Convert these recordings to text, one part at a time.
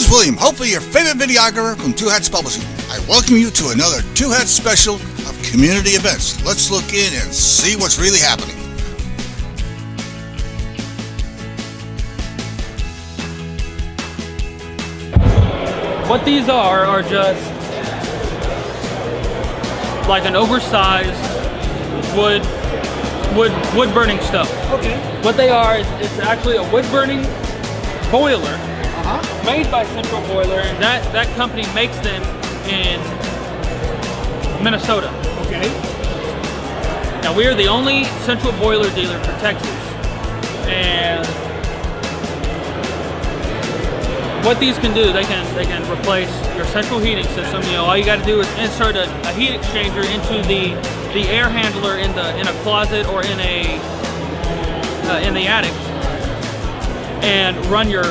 William, hopefully your favorite videographer from Two Hats Publishing. I welcome you to another Two Hats special of community events. Let's look in and see what's really happening. What these are just like an oversized wood burning stove. Okay. What they are is it's actually a wood burning boiler made by Central Boiler, and that company makes them in Minnesota. Okay. Now we are the only Central Boiler dealer for Texas, and what these can do, they can replace your central heating system. You know, all you got to do is insert a heat exchanger into the air handler in a closet or in the attic, and run your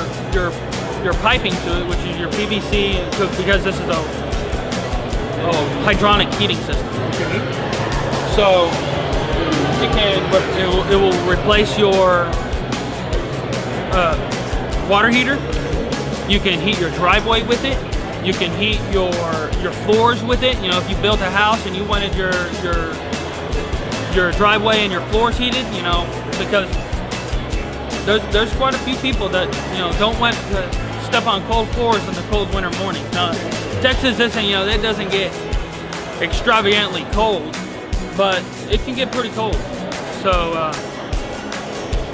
piping to it, which is your PVC, because this is a hydronic heating system. Okay. So it will replace your water heater. You can heat your driveway with it. You can heat your floors with it. You know, if you built a house and you wanted your driveway and your floors heated, you know, because there's quite a few people that, you know, don't want to step on cold floors in the cold winter mornings. Now, Texas isn't, you know, it doesn't get extravagantly cold, but it can get pretty cold. So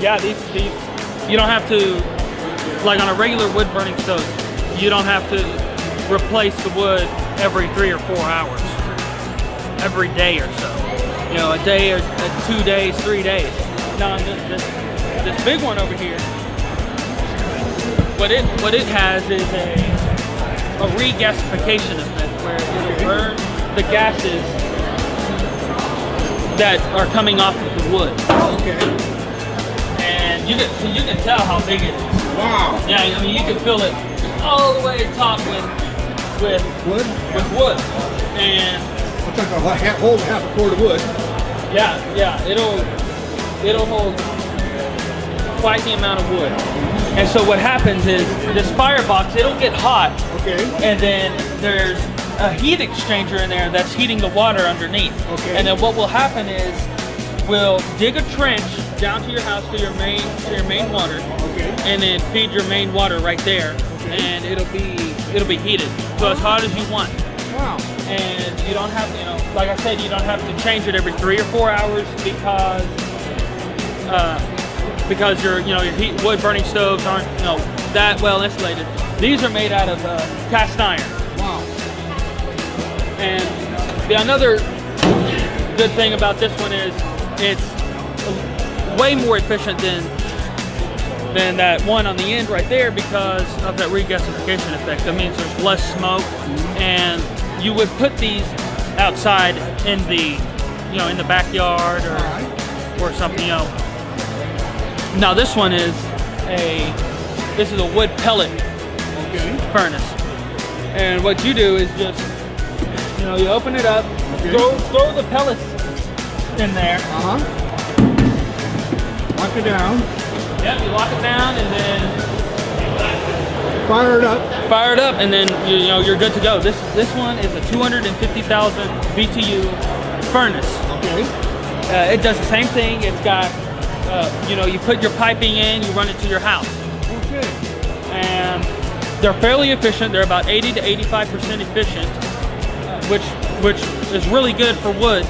yeah, these you don't have to, like on a regular wood burning stove, you don't have to replace the wood every 3 or 4 hours, every day or so. You know, a day or 2 days, 3 days. Now this big one over here, what it has is a regasification effect, where it'll burn the gases that are coming off of the wood. Okay. And you can tell how big it is. Wow. Yeah, I mean, you can feel it all the way top with wood. And Looks like hold half a quart of wood. yeah, it'll hold quite the amount of wood. And so what happens is this firebox, it'll get hot. Okay. And then there's a heat exchanger in there that's heating the water underneath. Okay. And then what will happen is we'll dig a trench down to your house to your main water. Okay. And then feed your main water right there. Okay. And it'll be heated. So as hot as you want. Wow. And you don't have to, you know, like I said, you don't have to change it every 3 or 4 hours because your wood burning stoves aren't, you know, that well insulated. These are made out of cast iron. Wow. And another good thing about this one is it's way more efficient than that one on the end right there, because of that regasification effect. That means there's less smoke, and you would put these outside in the backyard or something, you know. Now this one is a wood pellet furnace, and what you do is just, you know, you open it up, throw the pellets in there. Lock it down. Yep, you lock it down and then Fire it up. Fire it up, and then you're good to go. This one is a 250,000 BTU furnace. Okay. It does the same thing. It's got you put your piping in, you run it to your house. Okay. And they're fairly efficient. They're about 80 to 85% efficient, which is really good for wood.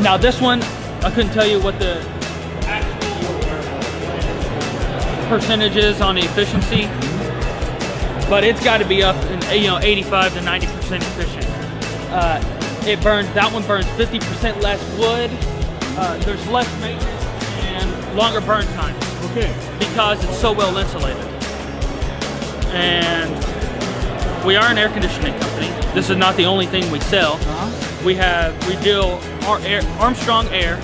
Now this one, I couldn't tell you what the actual percentage is on the efficiency, but it's got to be up in 85 to 90% efficient. That one burns 50% less wood. There's less maintenance and longer burn time. Okay. Because it's so well insulated. And we are an air conditioning company. This is not the only thing we sell. We deal Armstrong Air.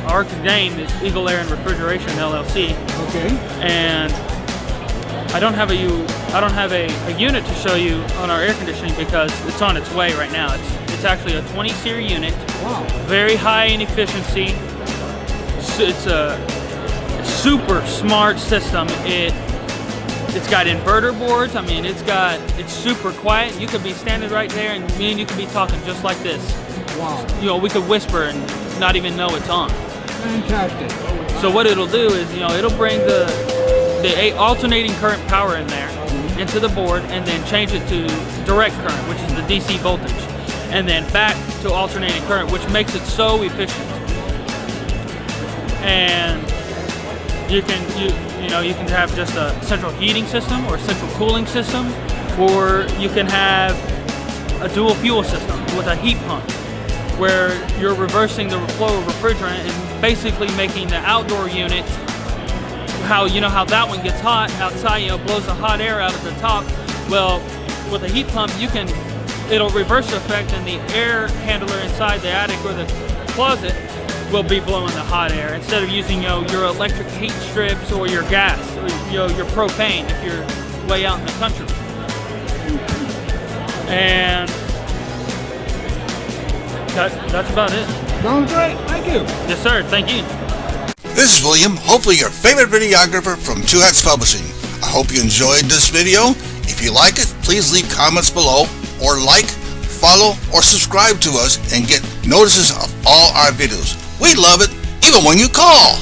Our name is Air and Refrigeration LLC. Okay. And I don't have a unit to show you on our air conditioning because it's on its way right now. It's actually a 20-SEER unit. Wow. Very high in efficiency. It's a super smart system. It's got inverter boards. I mean, it's super quiet. You could be standing right there, and me and you could be talking just like this. Wow. You know, we could whisper and not even know it's on. Fantastic. So what it'll do is, you know, it'll bring the alternating current power in there into the board, and then change it to direct current, which is the DC voltage, and then back to alternating current, which makes it so efficient. And you can have just a central heating system or a central cooling system, or you can have a dual fuel system with a heat pump, where you're reversing the flow of refrigerant and basically making the outdoor unit, how that one gets hot outside, you know, blows the hot air out at the top. Well, with a heat pump, it'll reverse the effect, and the air handler inside the attic or the closet will be blowing the hot air instead of using, you know, your electric heat strips or your gas or, you know, your propane if you're way out in the country. And that's about it. Sounds great. Thank you. Yes, sir. Thank you. This is William, hopefully your favorite videographer from Two Hats Publishing. I hope you enjoyed this video. If you like it, please leave comments below, or like, follow, or subscribe to us and get notices of all our videos. We love it, even when you call.